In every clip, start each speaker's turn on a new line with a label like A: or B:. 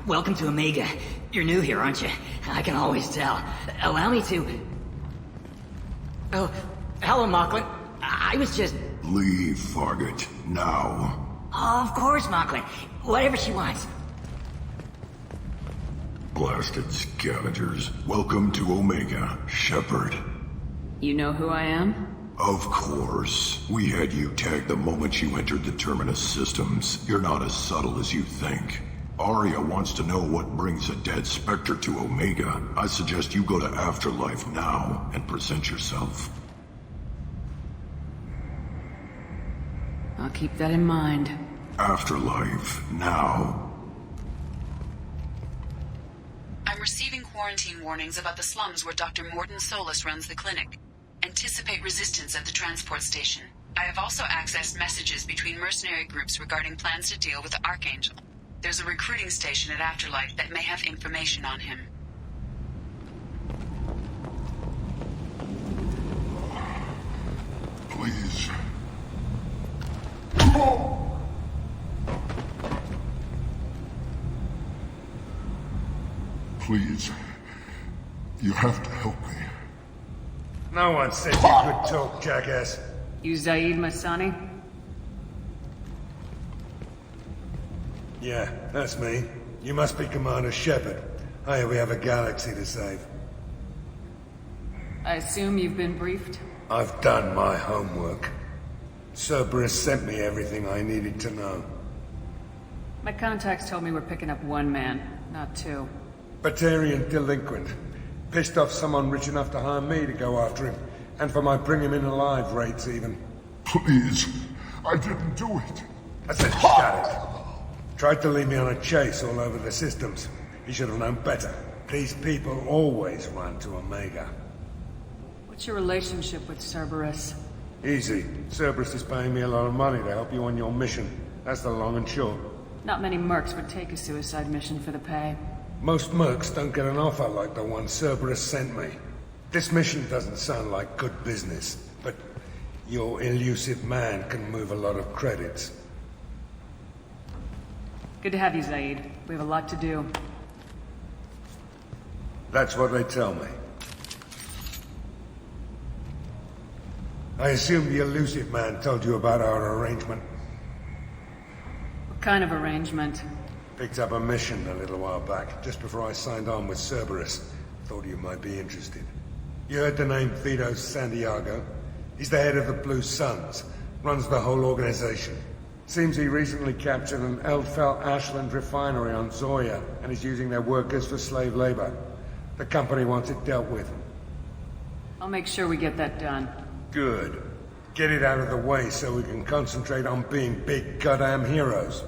A: Welcome to Omega. You're new here, aren't you? I can always tell. Allow me to... Oh, hello, Mocklin. I was just...
B: Leave, Fargate. Now.
A: Oh, of course, Mocklin. Whatever she wants.
B: Blasted scavengers. Welcome to Omega, Shepard.
C: You know who I am?
B: Of course. We had you tagged the moment you entered the Terminus systems. You're not as subtle as you think. Arya wants to know what brings a dead Spectre to Omega. I suggest you go to Afterlife now and present yourself.
C: I'll keep that in mind.
B: Afterlife now.
D: I'm receiving quarantine warnings about the slums where Dr. Morton Solus runs the clinic. Anticipate resistance at the transport station. I have also accessed messages between mercenary groups regarding plans to deal with the Archangel. There's a recruiting station at Afterlife that may have information on him.
B: Please. Please. You have to help me.
E: No one said you could talk, jackass.
C: You Zaid Masani?
E: Yeah, that's me. You must be Commander Shepard. Hey, we have a galaxy to save.
C: I assume you've been briefed?
E: I've done my homework. Cerberus sent me everything I needed to know.
C: My contacts told me we're picking up one man, not two.
E: Batarian delinquent. Pissed off someone rich enough to hire me to go after him. And for my bring him in alive rates even.
B: Please. I didn't do it.
E: I said shut it. Tried to lead me on a chase all over the systems. He should have known better. These people always run to Omega.
C: What's your relationship with Cerberus?
E: Easy. Cerberus is paying me a lot of money to help you on your mission. That's the long and short.
C: Not many mercs would take a suicide mission for the pay.
E: Most mercs don't get an offer like the one Cerberus sent me. This mission doesn't sound like good business, but your elusive man can move a lot of credits.
C: Good to have you, Zaid. We have a lot to do.
E: That's what they tell me. I assume the elusive man told you about our arrangement.
C: What kind of arrangement?
E: Picked up a mission a little while back, just before I signed on with Cerberus. Thought you might be interested. You heard the name Vito Santiago? He's the head of the Blue Suns, runs the whole organization. Seems he recently captured an Eldfell Ashland refinery on Zoya and is using their workers for slave labor. The company wants it dealt with.
C: I'll make sure we get that done.
E: Good. Get it out of the way so we can concentrate on being big goddamn heroes.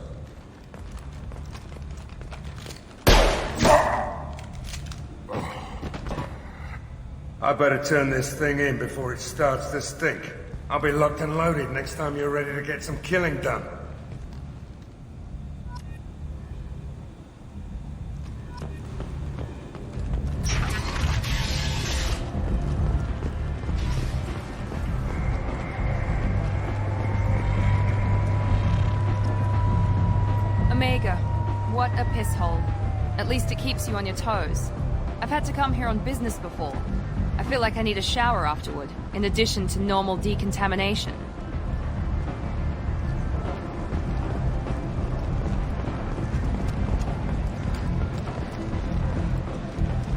E: I better turn this thing in before it starts to stink. I'll be locked and loaded next time you're ready to get some killing done.
F: Omega. What a piss hole. At least it keeps you on your toes. I've had to come here on business before. I feel like I need a shower afterward, in addition to normal decontamination.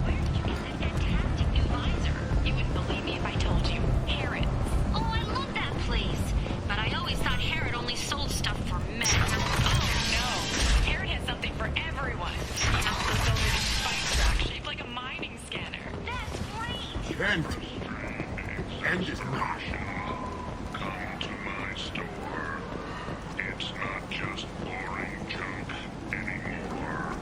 G: Where did you get that fantastic new visor? You wouldn't believe me if I told you. Harrod. Oh, I love that place. But I always thought Harrod only sold stuff for men. Oh, no. Harrod has something for everyone. He has this over the spike track shaped like a mining scanner. That's great.
B: Kent! End is not.
H: Come to my store. It's not just boring junk anymore.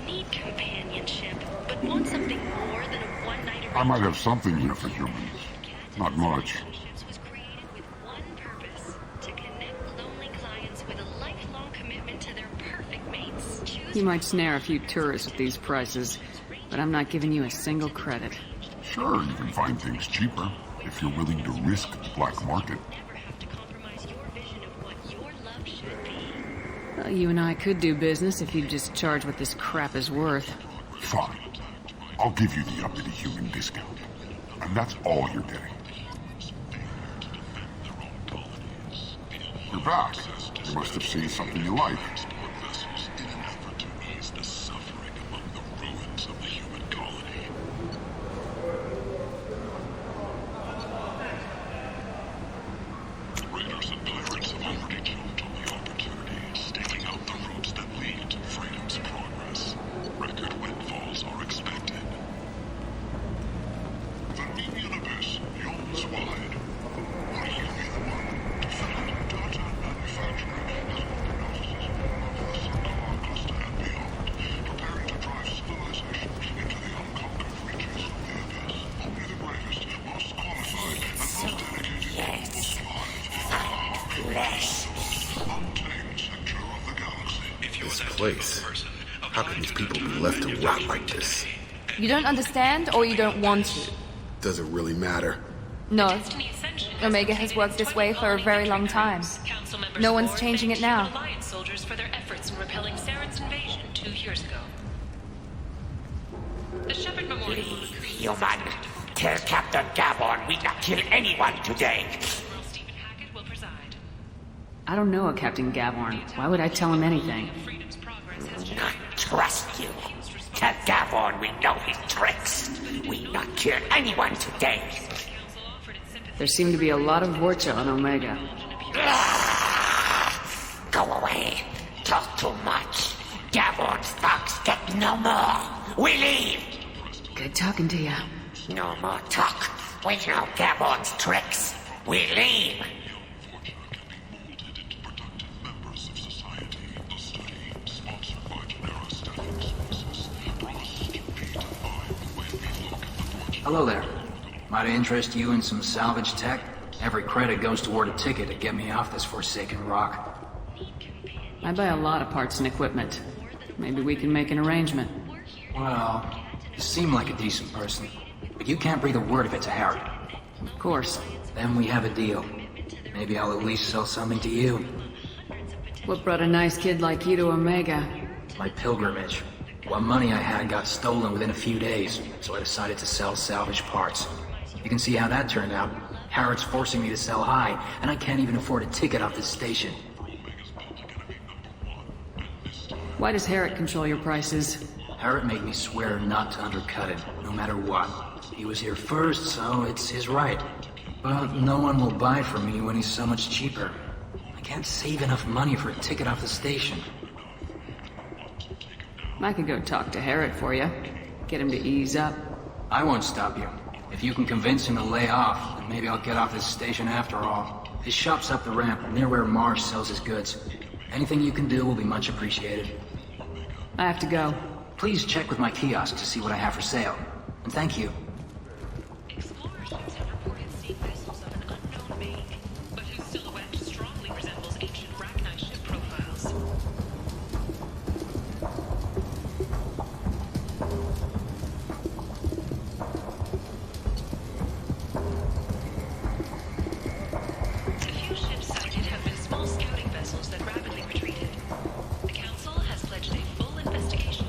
G: Need companionship, but want something more than a one-night
B: I might have something here for humans. Not much.
G: Was created with one purpose: to connect lonely clients with a lifelong commitment to their perfect mates. Choose
C: You might snare a few tourists with these prices, but I'm not giving you a single credit.
B: Sure, you can find things cheaper if you're willing to risk the black market.
G: never have to compromise your vision of what your love should be.
C: Well, you and I could do business if you'd just charge what this crap is worth.
H: Fine. I'll give you the up to the human discount. And that's all you're getting. You're back. You must have seen something you like. Raiders and pirates have already jumped on the opportunity, staking out the routes that lead to freedom's progress. Record windfalls are expected. The median abyss yawns wide. Will you be the one to fill it? Data manufacturing has opened offices all over the Sundar cluster and beyond, preparing to drive civilizations into the unconquered reaches of the abyss. Only the bravest, most qualified, and most dedicated will survive. Untamed sector of the galaxy.
I: This place. How can these people be left to rot like this?
F: You don't understand, or you don't want to?
I: Doesn't really matter.
F: No. Omega has worked this way for a very long time. No one's changing it now.
J: Alliance soldiers for their efforts in repelling Saren's invasion 2 years ago. The Shepard Memorial will recruit
K: Human, tell Captain Gavon we not kill anyone today.
J: Admiral Stephen Hackett will preside.
C: I don't know a Captain Gavorn. Why would I tell him anything?
J: Freedom's progress has
K: Not trust you. Tell Gavon we know his tricks. We not kill anyone today.
C: There seem to be a lot of Vorcha on Omega.
K: Go away. Talk too much. Gavon's thugs get no more. We leave.
C: Good talking to you.
K: No more talk. We know Gavon's tricks. We leave.
A: Hello there. Might I interest you in some salvage tech? Every credit goes toward a ticket to get me off this forsaken rock.
C: I buy a lot of parts and equipment. Maybe we can make an arrangement.
A: Well, you seem like a decent person, but you can't breathe a word of it to Harry.
C: Of course.
A: Then we have a deal. Maybe I'll at least sell something to you.
C: What brought a nice kid like you to Omega?
A: My pilgrimage. What money I had got stolen within a few days, so I decided to sell salvage parts. You can see how that turned out. Harrod's forcing me to sell high, and I can't even afford a ticket off this station.
C: Why does Harrod control your prices?
A: Harrod made me swear not to undercut it, no matter what. He was here first, so it's his right. But no one will buy from me when he's so much cheaper. I can't save enough money for a ticket off the station.
C: I could go talk to Harrod for you. Get him to ease up.
A: I won't stop you. If you can convince him to lay off, then maybe I'll get off this station after all. His shop's up the ramp, near where Marsh sells his goods. Anything you can do will be much appreciated.
C: I have to go.
A: Please check with my kiosk to see what I have for sale. And thank you.
J: Explorers have reported seeing vessels of an unknown make, but whose silhouette strongly resembles ancient Rachni ship profiles. The few ships sighted have been small scouting vessels that rapidly retreated. The Council has pledged a full investigation.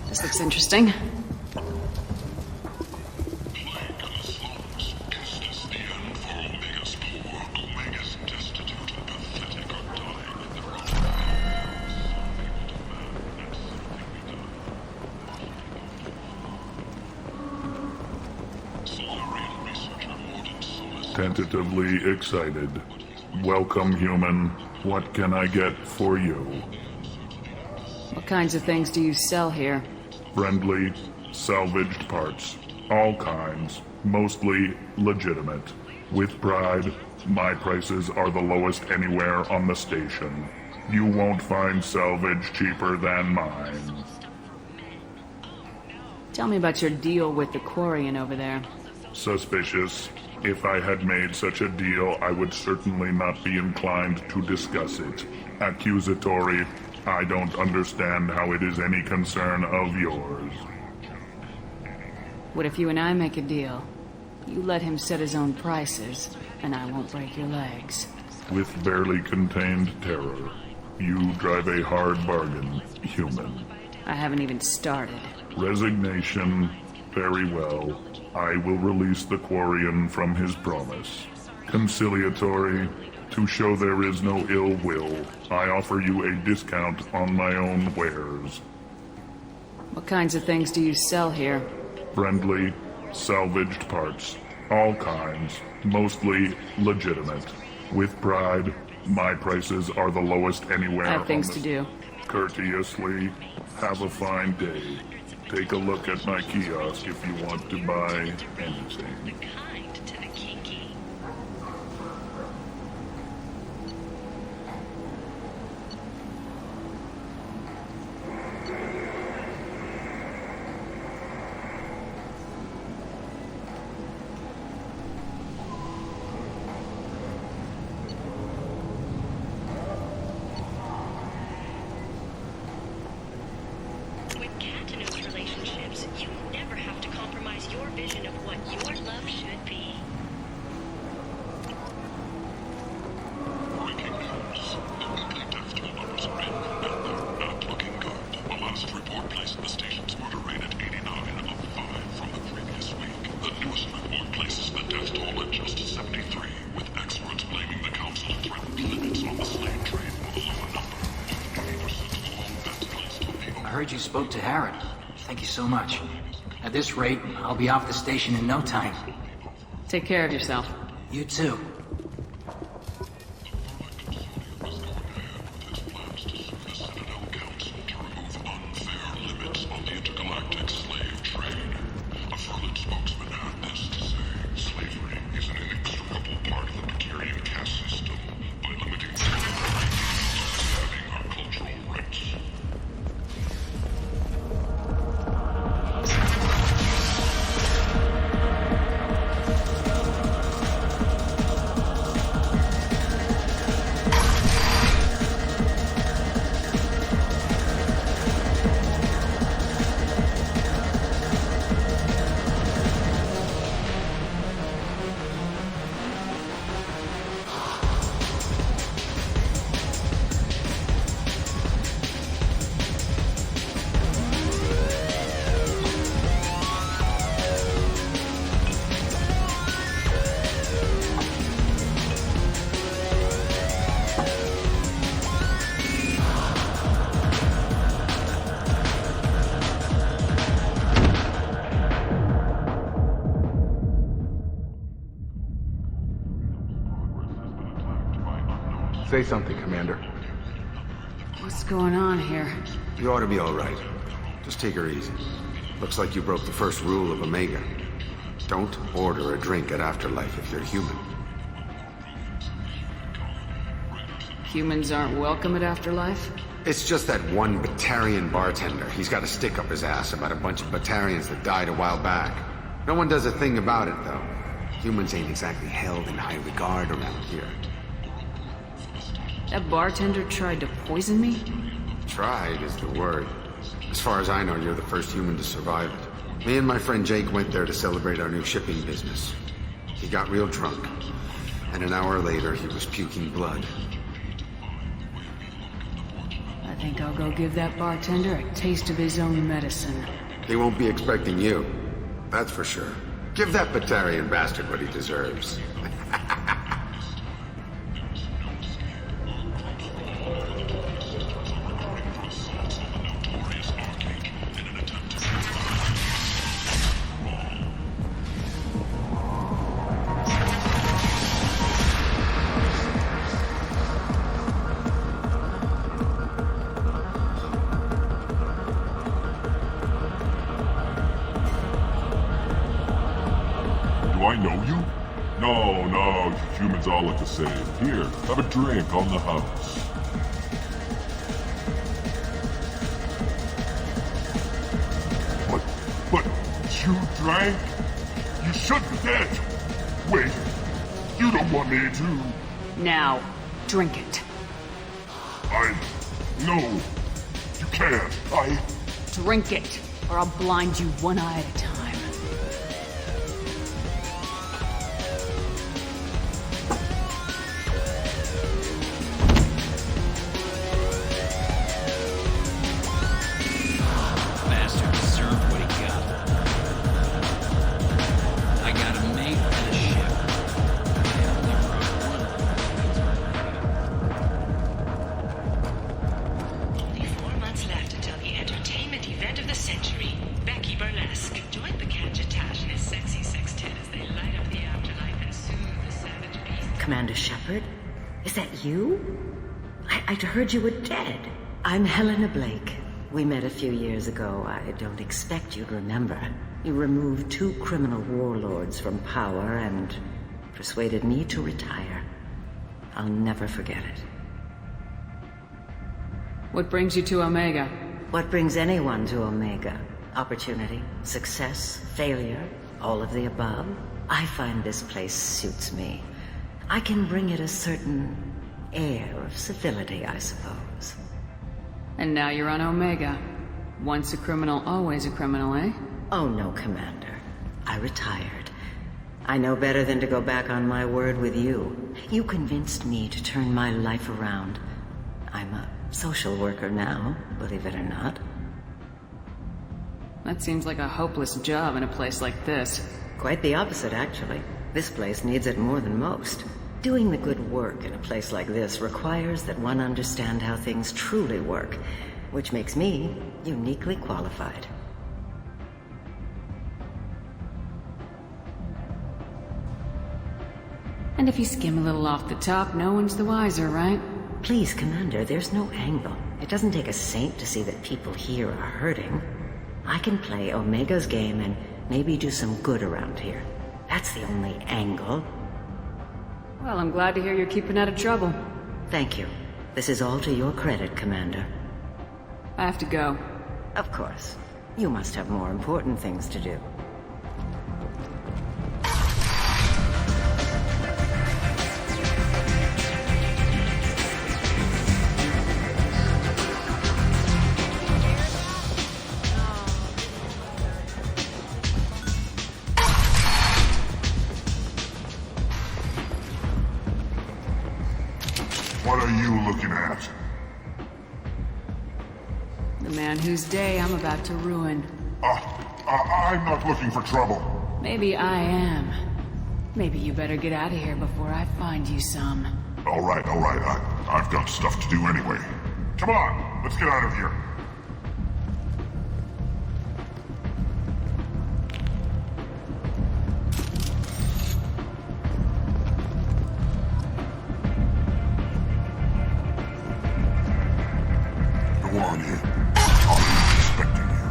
C: This looks interesting.
H: Tentatively excited. Welcome, human. What can I get for you?
C: What kinds of things do you sell here?
H: Friendly, salvaged parts. All kinds. Mostly legitimate. With pride, my prices are the lowest anywhere on the station. You won't find salvage cheaper than mine.
C: Tell me about your deal with the Quarian over there.
H: Suspicious. If I had made such a deal, I would certainly not be inclined to discuss it. Accusatory. I don't understand how it is any concern of yours.
C: What if you and I make a deal? You let him set his own prices, and I won't break your legs.
L: With barely contained terror, you drive a hard bargain, human.
C: I haven't even started.
L: Resignation. Very well. I will release the Quarian from his promise. Conciliatory. To show there is no ill will, I offer you a discount on my own wares.
C: What kinds of things do you sell here?
L: Friendly, salvaged parts. All kinds. Mostly legitimate. With pride, my prices are the lowest anywhere.
C: I have things to do.
L: Courteously, have a fine day. Take a look at my kiosk if you want to buy anything.
G: Kind to the kinky. With cat and its relationships, you never have to compromise your vision of what your love should be.
H: Breaking news. Monthly death toll numbers are in, and they're not looking good. The last report placed the station's murder rate at 89, up 5 from the previous week. The newest report places the death toll at just 73, with experts blaming the council of threatened limits on the slave trade for the lower number. 20% of all deaths placed on the
A: I heard you spoke to Harrod. Thank you so much. At this rate, I'll be off the station in no time.
C: Take care of yourself.
A: You too.
M: Say something, Commander.
C: What's going on here?
I: You ought to be all right. Just take her easy. Looks like you broke the first rule of Omega. Don't order a drink at Afterlife if you're human.
C: Humans aren't welcome at Afterlife?
I: It's just that one Batarian bartender. He's got a stick up his ass about a bunch of Batarians that died a while back. No one does a thing about it, though. Humans ain't exactly held in high regard around here.
C: That bartender tried to poison me?
I: Tried is the word. As far as I know, you're the first human to survive it. Me and my friend Jake went there to celebrate our new shipping business. He got real drunk, and an hour later he was puking blood.
C: I think I'll go give that bartender a taste of his own medicine.
I: He won't be expecting you. That's for sure. Give that Batarian bastard what he deserves.
L: Humans all look the same. Here, have a drink on the house. But you drank? You should be dead. Wait, you don't want me to.
C: Now, drink it.
L: No, you can't.
C: Drink it, or I'll blind you one eye at a time.
N: that you? I'd heard you were dead. I'm Helena Blake. We met a few years ago. I don't expect you'd remember. You removed 2 criminal warlords from power and persuaded me to retire. I'll never forget it.
C: What brings you to Omega?
N: What brings anyone to Omega? Opportunity, success, failure, all of the above. I find this place suits me. I can bring it a certain air of civility, I suppose.
C: And now you're on Omega. Once a criminal, always a criminal, eh?
N: Oh no, Commander. I retired. I know better than to go back on my word with you. You convinced me to turn my life around. I'm a social worker now, believe it or not.
C: That seems like a hopeless job in a place like this.
N: Quite the opposite, actually. This place needs it more than most. Doing the good work in a place like this requires that one understand how things truly work, which makes me uniquely qualified.
C: And if you skim a little off the top, no one's the wiser, right?
N: Please, Commander, there's no angle. It doesn't take a saint to see that people here are hurting. I can play Omega's game and maybe do some good around here. That's the only angle.
C: Well, I'm glad to hear you're keeping out of trouble.
N: Thank you. This is all to your credit, Commander.
C: I have to go.
N: Of course. You must have more important things to do.
H: What are you looking at?
C: The man whose day I'm about to ruin.
H: I'm not looking for trouble.
C: Maybe I am. Maybe you better get out of here before I find you some.
H: All right. I've got stuff to do anyway. Come on, let's get out of here. Go on in. I'll be expecting you.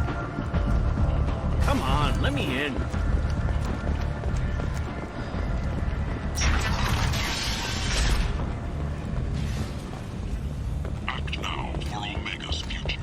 O: Come on, let me in.
H: Act now for Omega's future.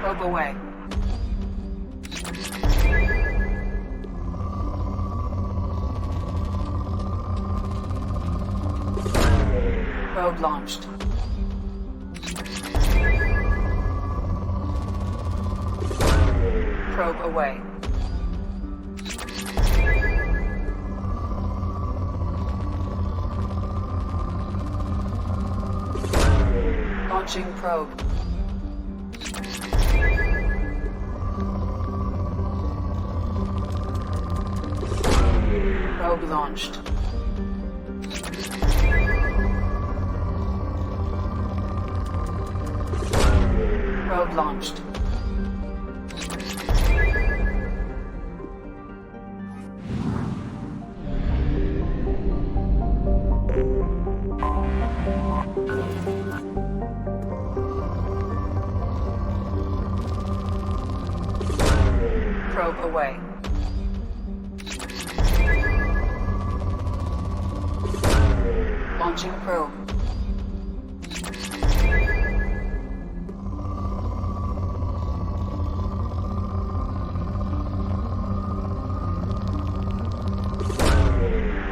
C: Probe away. Probe launched. Probe away. Launching probe. Probe launched. Probe launched.
D: Probe away. Launching probe.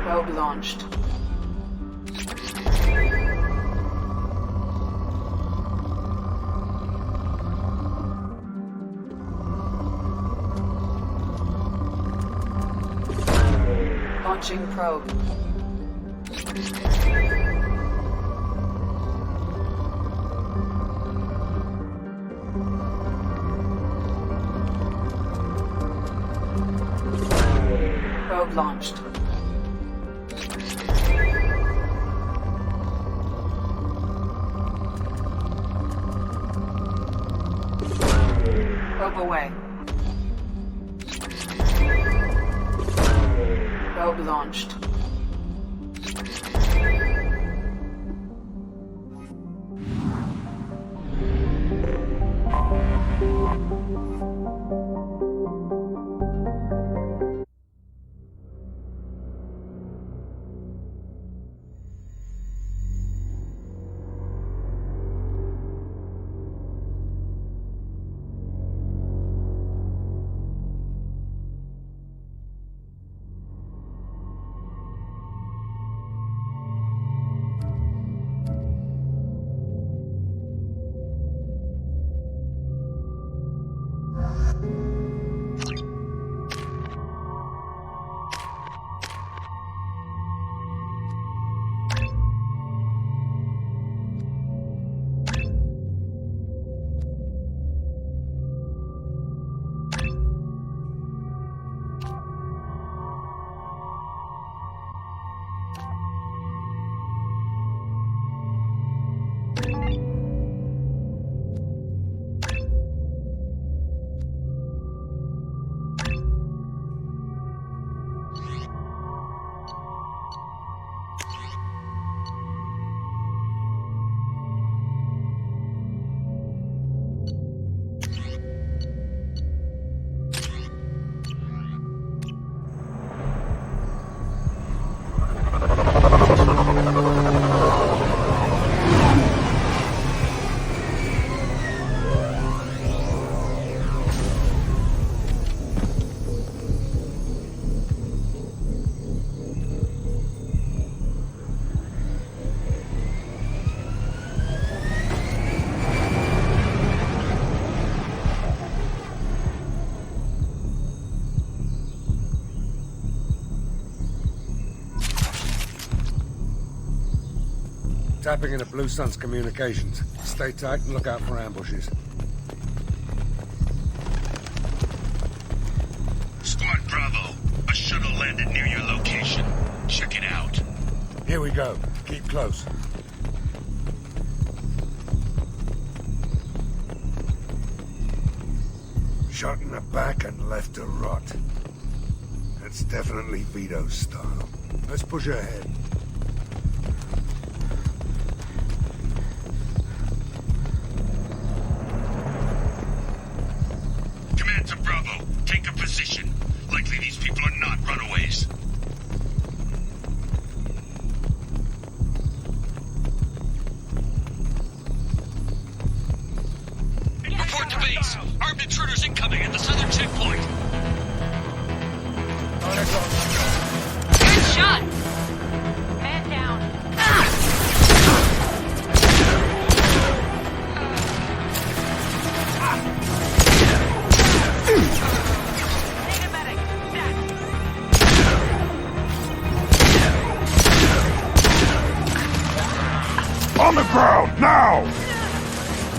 D: Probe launched. Launching probe. Probe launched. Probe away. Probe launched.
E: Tapping into Blue Sun's communications. Stay tight and look out for ambushes.
O: Squad Bravo, a shuttle landed near your location. Check it out.
E: Here we go. Keep close. Shot in the back and left to rot. That's definitely Vito's style. Let's push ahead.
O: Command to Bravo, take a position. Likely these people are not runaways. Report to base. Armed intruders incoming at the southern checkpoint.
F: Good shot! Man down. Need a medic.
L: On the ground, now!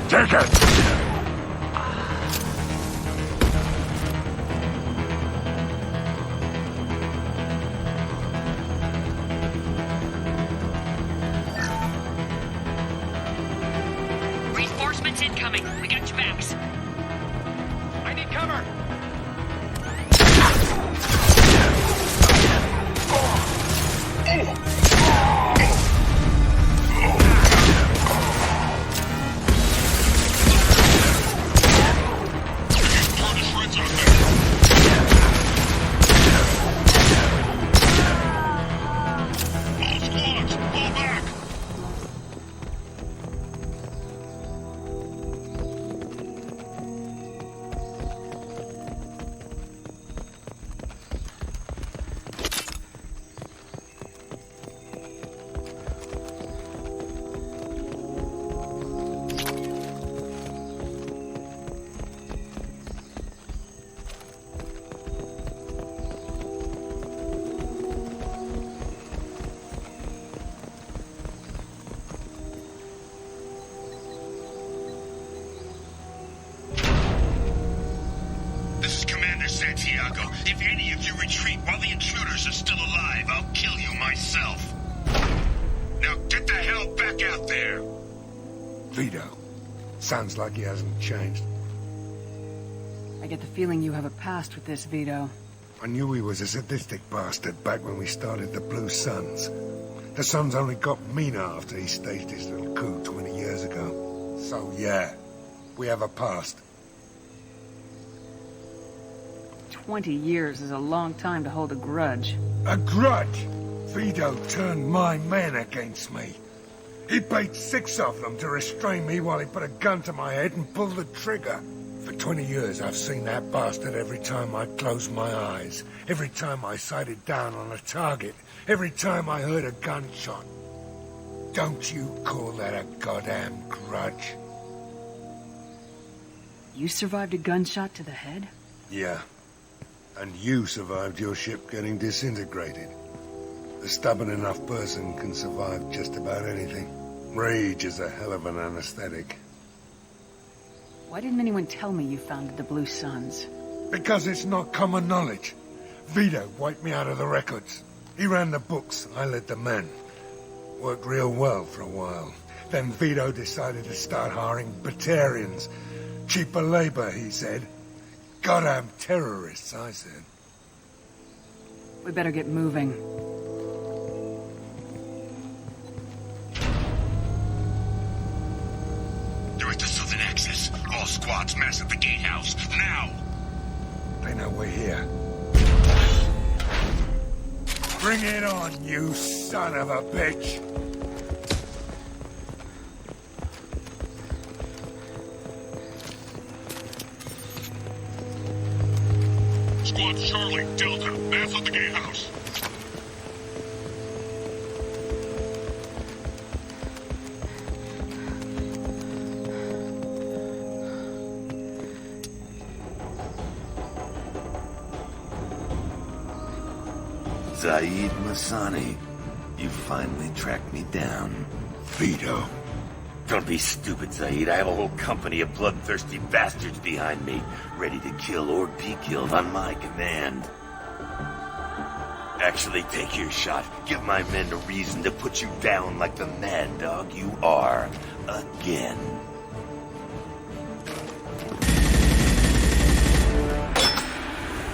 L: Take it!
O: Reinforcements incoming. We got your backs. I need cover.
E: Sounds like he hasn't changed.
C: I get the feeling you have a past with this, Vito.
E: I knew he was a sadistic bastard back when we started the Blue Suns. The Suns only got meaner after he staged his little coup 20 years ago. So yeah, we have a past.
C: 20 years is a long time to hold a grudge.
E: A grudge? Vito turned my men against me. He paid 6 of them to restrain me while he put a gun to my head and pulled the trigger. For 20 years I've seen that bastard every time I closed my eyes, every time I sighted down on a target, every time I heard a gunshot. Don't you call that a goddamn grudge?
C: You survived a gunshot to the head?
E: Yeah. And you survived your ship getting disintegrated. A stubborn enough person can survive just about anything. Rage is a hell of an anesthetic.
C: Why didn't anyone tell me you founded the Blue Suns?
E: Because it's not common knowledge. Vito wiped me out of the records. He ran the books, I led the men. Worked real well for a while. Then Vito decided to start hiring Batarians. Cheaper labor, he said. Goddamn terrorists, I said.
C: We better get moving.
O: They're at the southern axis. All squads mass at the gatehouse. Now!
E: They know we're here. Bring it on, you son of a bitch!
H: Squad Charlie, Delta, mass at the gatehouse.
P: Zaid Masani, you finally tracked me down.
E: Vito.
P: Don't be stupid, Zaid. I have a whole company of bloodthirsty bastards behind me, ready to kill or be killed on my command. Actually, take your shot. Give my men a reason to put you down like the mad dog you are. Again.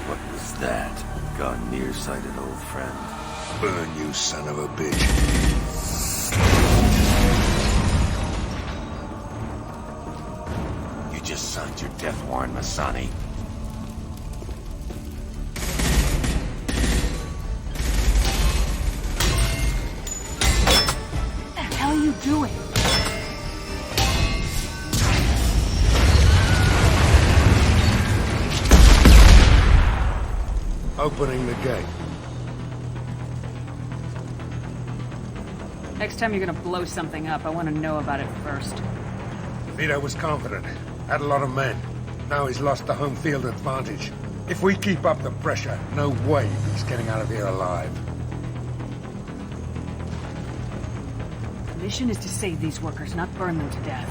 P: What was that? Gone nearsighted, old friend.
E: Burn, you son of a bitch.
P: You just signed your death warrant, Masani.
C: What the hell are you doing?
E: Opening the gate.
C: Next time you're gonna blow something up, I want to know about it first.
E: Vito was confident. Had a lot of men. Now he's lost the home field advantage. If we keep up the pressure, no way he's getting out of here alive.
C: The mission is to save these workers, not burn them to death.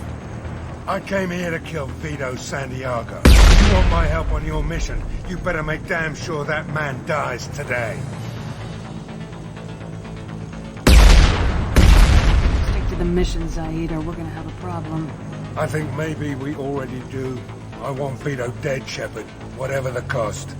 E: I came here to kill Vito Santiago. If you want my help on your mission, you better make damn sure that man dies today.
C: Stick to the mission, Zaid, or we're gonna have a problem.
E: I think maybe we already do. I want Vito dead, Shepard, whatever the cost.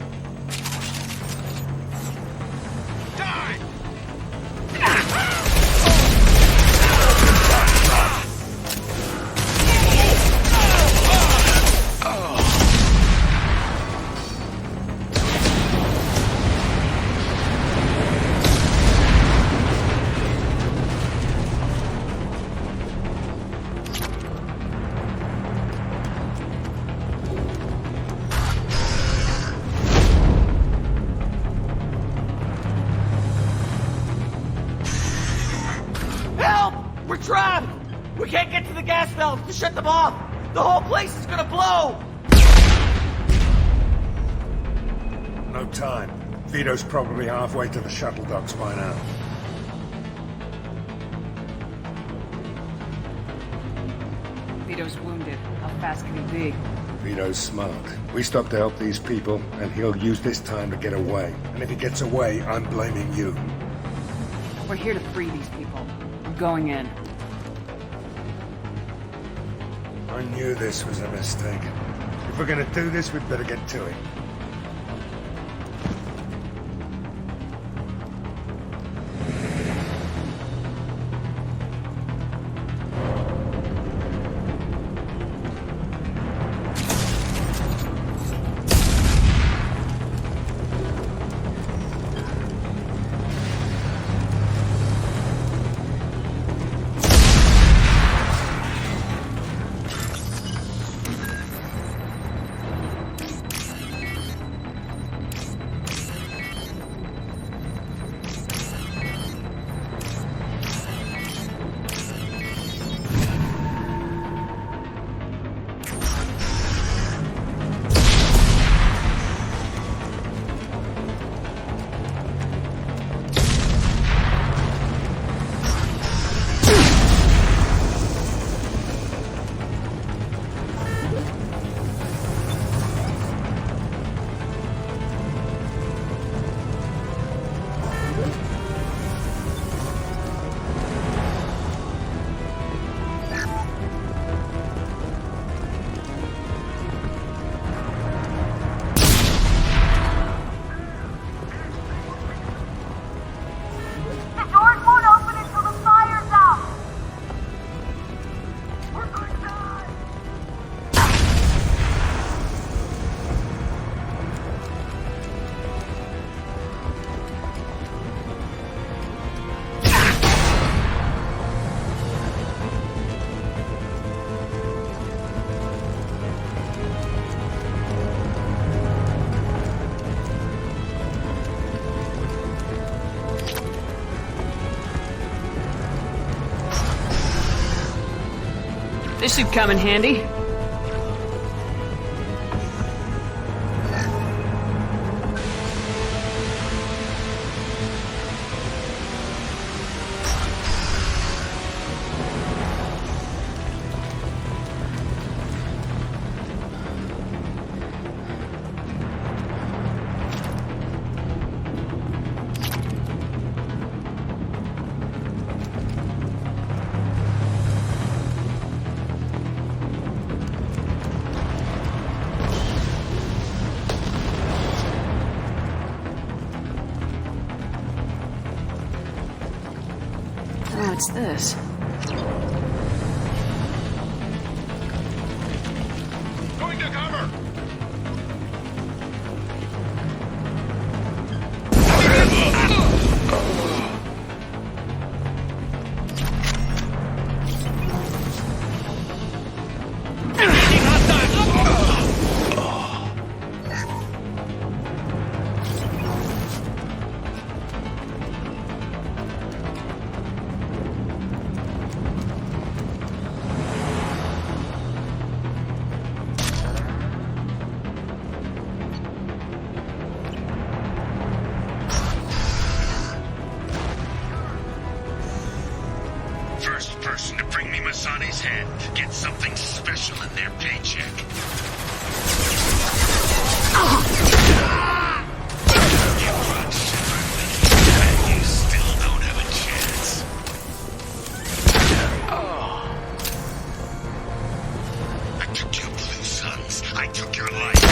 K: We can't get to the gas valves to shut them off! The whole place is gonna blow!
E: No time. Vito's probably halfway to the shuttle docks by now.
C: Vito's wounded. How fast can he be?
E: Vito's smart. We stop to help these people, and he'll use this time to get away. And if he gets away, I'm blaming you.
C: We're here to free these people. I'm going in.
E: I knew this was a mistake. If we're gonna do this, we'd better get to it.
C: This should come in handy. What's this?
O: Going to cover! First person to bring me Masane's head gets something special in their paycheck. You brought Shepard with you, and you still don't have a chance. I took your blue suns. I took your life.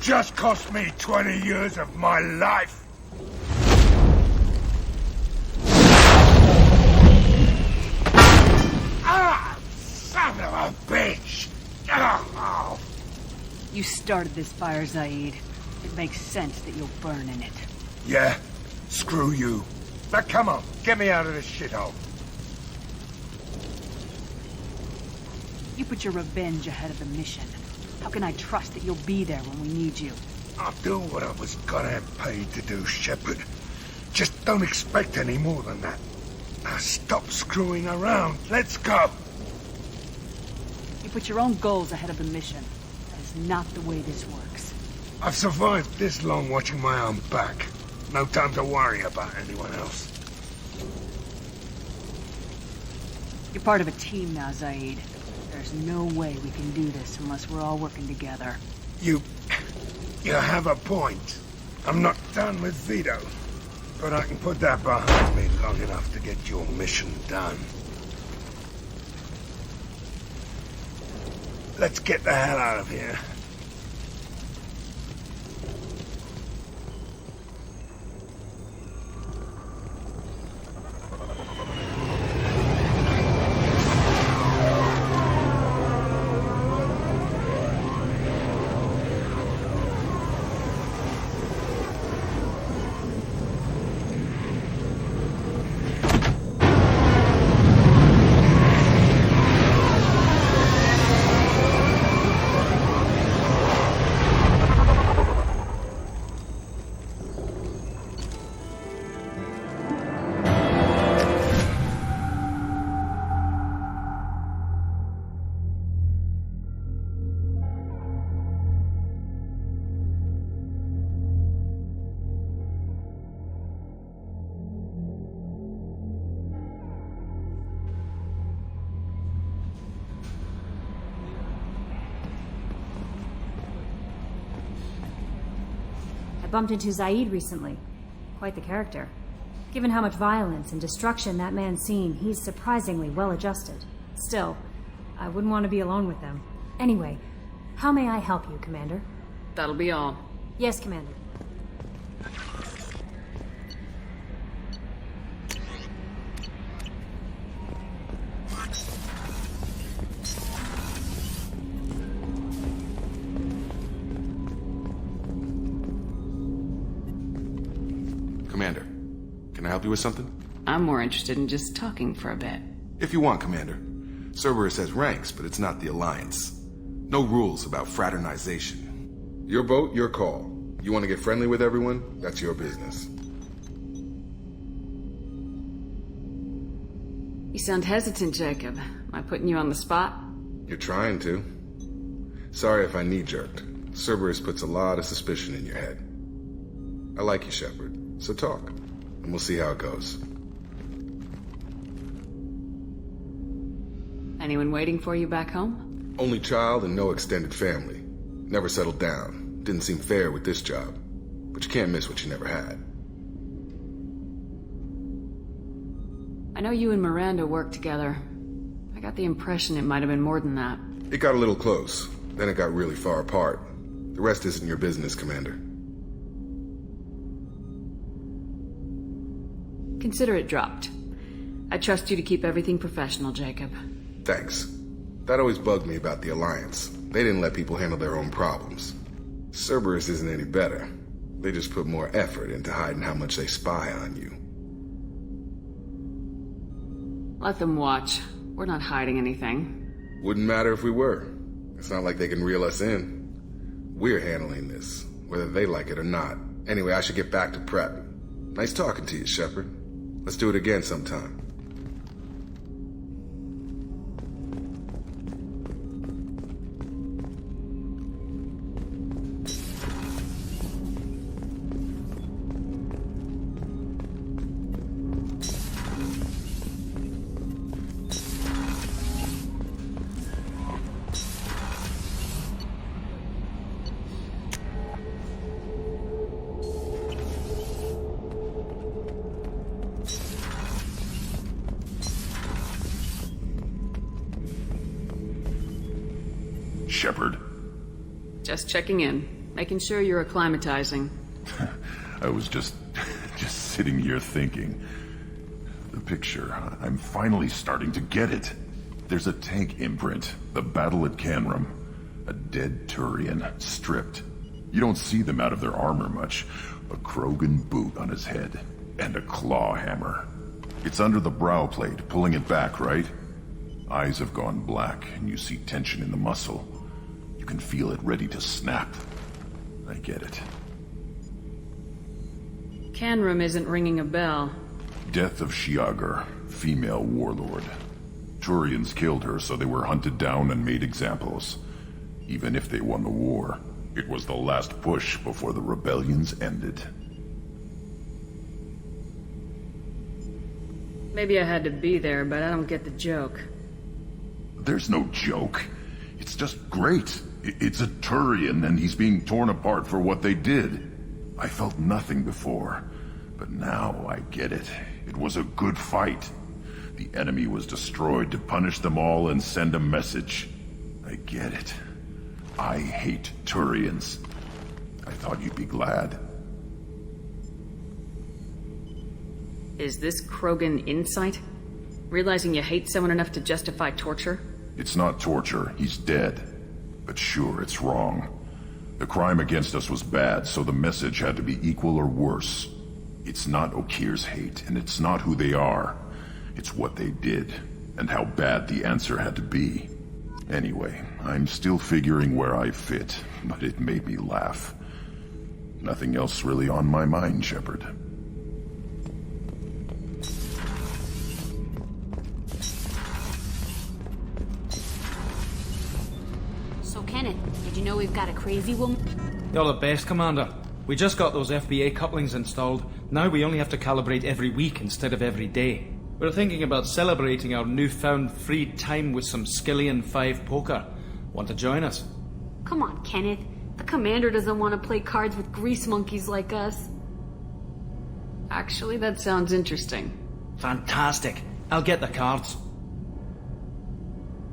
E: just cost me 20 years of my life. Ah, son of a bitch! Oh.
C: You started this fire, Zaid. It makes sense that you'll burn in it.
E: Yeah? Screw you. Now come on, get me out of this shithole.
C: You put your revenge ahead of the mission. How can I trust that you'll be there when we need you?
E: I'll do what I was goddamn paid to do, Shepard. Just don't expect any more than that. Now stop screwing around. Let's go.
C: You put your own goals ahead of the mission. That is not the way this works.
E: I've survived this long watching my own back. No time to worry about anyone else.
C: You're part of a team now, Zaid. There's no way we can do this unless we're all working together.
E: You have a point. I'm not done with Vito, but I can put that behind me long enough to get your mission done. Let's get the hell out of here.
Q: Bumped into Zaid recently. Quite the character. Given how much violence and destruction that man's seen, he's surprisingly well adjusted. Still, I wouldn't want to be alone with them. Anyway, how may I help you, Commander?
C: That'll be all.
Q: Yes, Commander.
M: Commander, can I help you with something?
C: I'm more interested in just talking for a bit.
M: If you want, Commander. Cerberus has ranks, but it's not the Alliance. No rules about fraternization. Your boat, your call. You want to get friendly with everyone? That's your business.
C: You sound hesitant, Jacob. Am I putting you on the spot?
M: You're trying to. Sorry if I knee-jerked. Cerberus puts a lot of suspicion in your head. I like you, Shepard. So talk, and we'll see how it goes.
C: Anyone waiting for you back home?
M: Only child and no extended family. Never settled down. Didn't seem fair with this job. But you can't miss what you never had.
C: I know you and Miranda worked together. I got the impression it might have been more than that.
M: It got a little close. Then it got really far apart. The rest isn't your business, Commander.
C: Consider it dropped. I trust you to keep everything professional, Jacob.
M: Thanks. That always bugged me about the Alliance. They didn't let people handle their own problems. Cerberus isn't any better. They just put more effort into hiding how much they spy on you.
C: Let them watch. We're not hiding anything.
M: Wouldn't matter if we were. It's not like they can reel us in. We're handling this, whether they like it or not. Anyway, I should get back to prep. Nice talking to you, Shepard. Let's do it again sometime.
L: Shepard?
C: Just checking in. Making sure you're acclimatizing.
L: I was just sitting here thinking. The picture, I'm finally starting to get it. There's a tank imprint, the battle at Canrum. A dead Turian, stripped. You don't see them out of their armor much. A Krogan boot on his head, and a claw hammer. It's under the brow plate, pulling it back, right? Eyes have gone black, and you see tension in the muscle. You can feel it ready to snap. I get it.
C: Canrum isn't ringing a bell.
L: Death of Shiagar, female warlord. Turians killed her, so they were hunted down and made examples. Even if they won the war, it was the last push before the rebellions ended.
C: Maybe I had to be there, but I don't get the joke.
L: There's no joke. It's just great. It's a Turian, and he's being torn apart for what they did. I felt nothing before, but now I get it. It was a good fight. The enemy was destroyed to punish them all and send a message. I get it. I hate Turians. I thought you'd be glad.
C: Is this Krogan insight? Realizing you hate someone enough to justify torture?
L: It's not torture. He's dead. But sure, it's wrong. The crime against us was bad, so the message had to be equal or worse. It's not Okir's hate, and it's not who they are. It's what they did, and how bad the answer had to be. Anyway, I'm still figuring where I fit, but it made me laugh. Nothing else really on my mind, Shepard.
G: So, Kenneth, did you know we've got a crazy woman?
R: You're the best, Commander. We just got those FBA couplings installed. Now we only have to calibrate every week instead of every day. We're thinking about celebrating our newfound free time with some Skillian 5 poker. Want to join us?
G: Come on, Kenneth. The commander doesn't want to play cards with grease monkeys like us.
C: Actually, that sounds interesting.
R: Fantastic. I'll get the cards.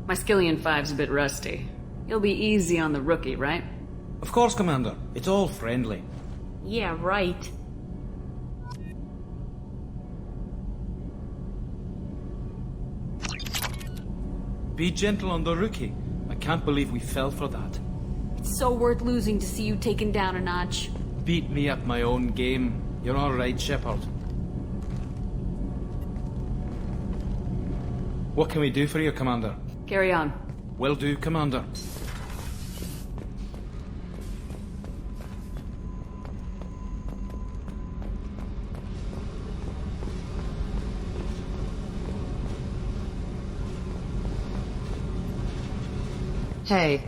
C: My Skillian 5's a bit rusty. You'll be easy on the rookie, right?
R: Of course, Commander. It's all friendly.
G: Yeah, right.
R: Be gentle on the rookie. I can't believe we fell for that.
G: It's so worth losing to see you taken down a notch.
R: Beat me at my own game. You're all right, Shepard. What can we do for you, Commander?
C: Carry on.
R: Will do, Commander.
C: Hey.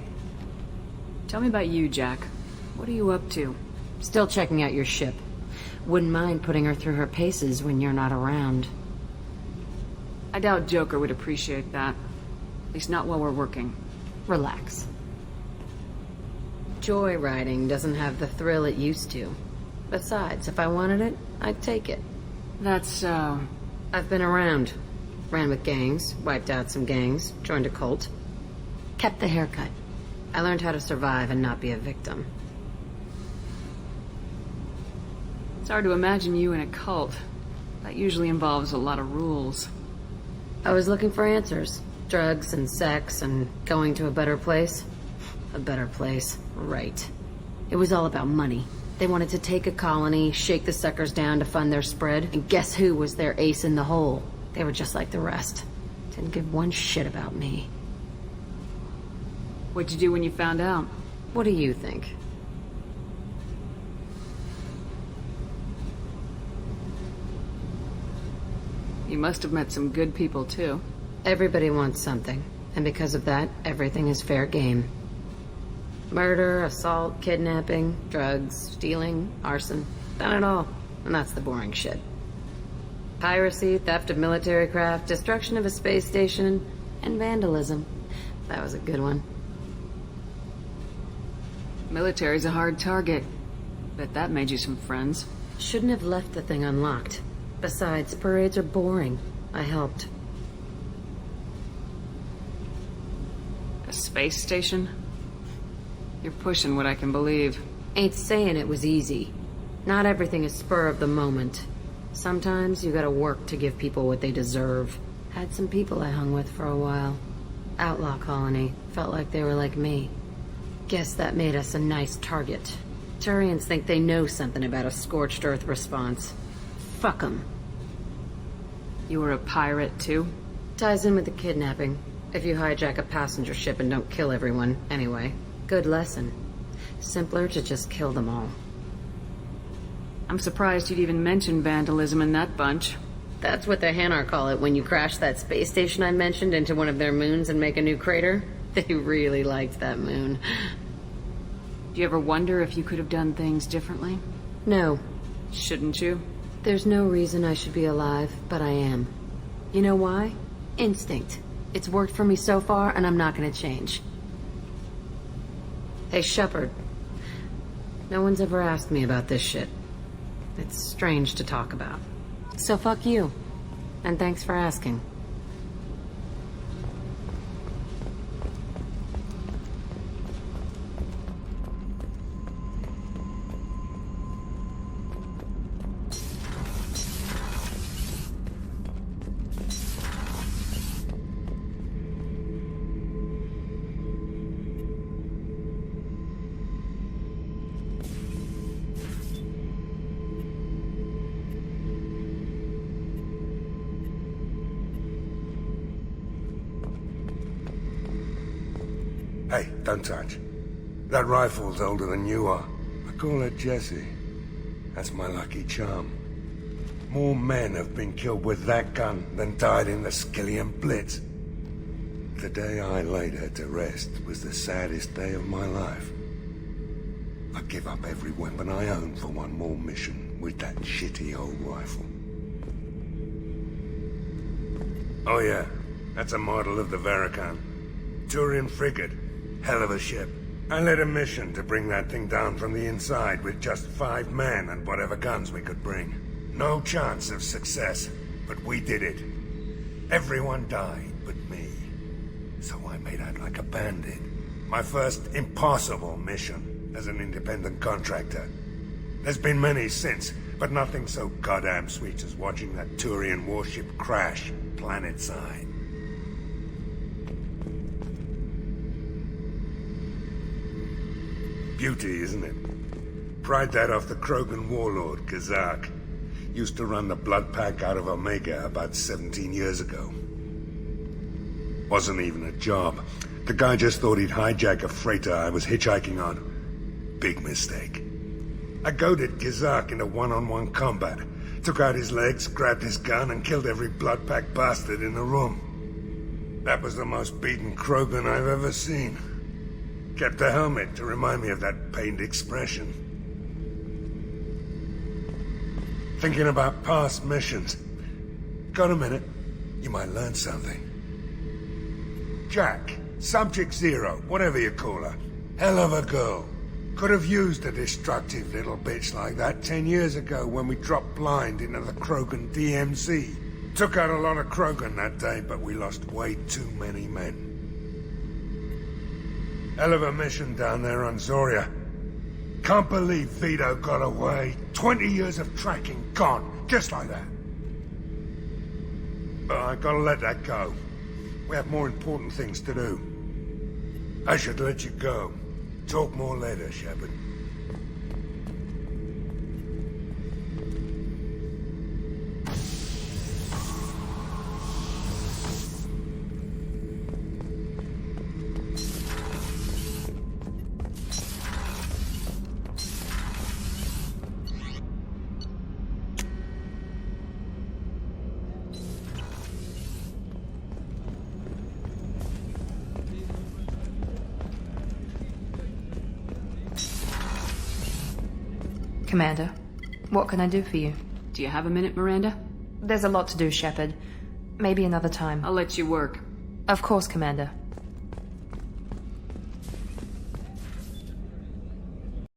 C: Tell me about you, Jack. What are you up to?
S: Still checking out your ship. Wouldn't mind putting her through her paces when you're not around.
C: I doubt Joker would appreciate that. At least not while we're working.
S: Relax. Joyriding doesn't have the thrill it used to. Besides, if I wanted it, I'd take it.
C: That's so...
S: I've been around. Ran with gangs, wiped out some gangs, joined a cult. Kept the haircut. I learned how to survive and not be a victim.
C: It's hard to imagine you in a cult. That usually involves a lot of rules.
S: I was looking for answers. Drugs and sex and going to a better place. A better place, right. It was all about money. They wanted to take a colony, shake the suckers down to fund their spread, and guess who was their ace in the hole? They were just like the rest. Didn't give one shit about me.
C: What'd you do when you found out?
S: What do you think?
C: You must have met some good people, too.
S: Everybody wants something, and because of that, everything is fair game. Murder, assault, kidnapping, drugs, stealing, arson. Done it all, and that's the boring shit. Piracy, theft of military craft, destruction of a space station, and vandalism. That was a good one.
C: Military's a hard target. Bet that made you some friends.
S: Shouldn't have left the thing unlocked. Besides, parades are boring. I helped.
C: A space station? You're pushing what I can believe.
S: Ain't saying it was easy. Not everything is spur of the moment. Sometimes you gotta work to give people what they deserve. Had some people I hung with for a while. Outlaw colony. Felt like they were like me. Guess that made us a nice target. Turians think they know something about a scorched earth response. Fuck 'em.
C: You were a pirate, too?
S: Ties in with the kidnapping. If you hijack a passenger ship and don't kill everyone, anyway. Good lesson. Simpler to just kill them all.
C: I'm surprised you'd even mention vandalism in that bunch.
S: That's what the Hanar call it when you crash that space station I mentioned into one of their moons and make a new crater. They really liked that moon.
C: Do you ever wonder if you could have done things differently?
S: No.
C: Shouldn't you?
S: There's no reason I should be alive, but I am. You know why? Instinct. It's worked for me so far, and I'm not gonna change. Hey, Shepard. No one's ever asked me about this shit. It's strange to talk about. So fuck you. And thanks for asking.
E: Hey, don't touch. That rifle's older than you are. I call it Jesse. That's my lucky charm. More men have been killed with that gun than died in the Skillian Blitz. The day I laid her to rest was the saddest day of my life. I give up every weapon I own for one more mission with that shitty old rifle. Oh yeah, that's a model of the Ветеран. Turian frigate. Hell of a ship. I led a mission to bring that thing down from the inside with just 5 men and whatever guns we could bring. No chance of success, but we did it. Everyone died but me. So I made out like a bandit. My first impossible mission as an independent contractor. There's been many since, but nothing so goddamn sweet as watching that Turian warship crash planetside. Beauty, isn't it? Pried that off the Krogan warlord, Kazak. Used to run the blood pack out of Omega about 17 years ago. Wasn't even a job. The guy just thought he'd hijack a freighter I was hitchhiking on. Big mistake. I goaded Kazak into one-on-one combat. Took out his legs, grabbed his gun, and killed every blood pack bastard in the room. That was the most beaten Krogan I've ever seen. Kept a helmet to remind me of that pained expression. Thinking about past missions. Got a minute? You might learn something. Jack, Subject Zero, whatever you call her. Hell of a girl. Could have used a destructive little bitch like that 10 years ago when we dropped blind into the Krogan DMZ. Took out a lot of Krogan that day, but we lost way too many men. Hell of a mission down there on Zoria. Can't believe Vito got away. 20 years of tracking gone, just like that. But I gotta let that go. We have more important things to do. I should let you go. Talk more later, Shepard.
F: Commander, what can I do for you?
C: Do you have a minute, Miranda?
F: There's a lot to do, Shepard. Maybe another time.
C: I'll let you work.
F: Of course, Commander.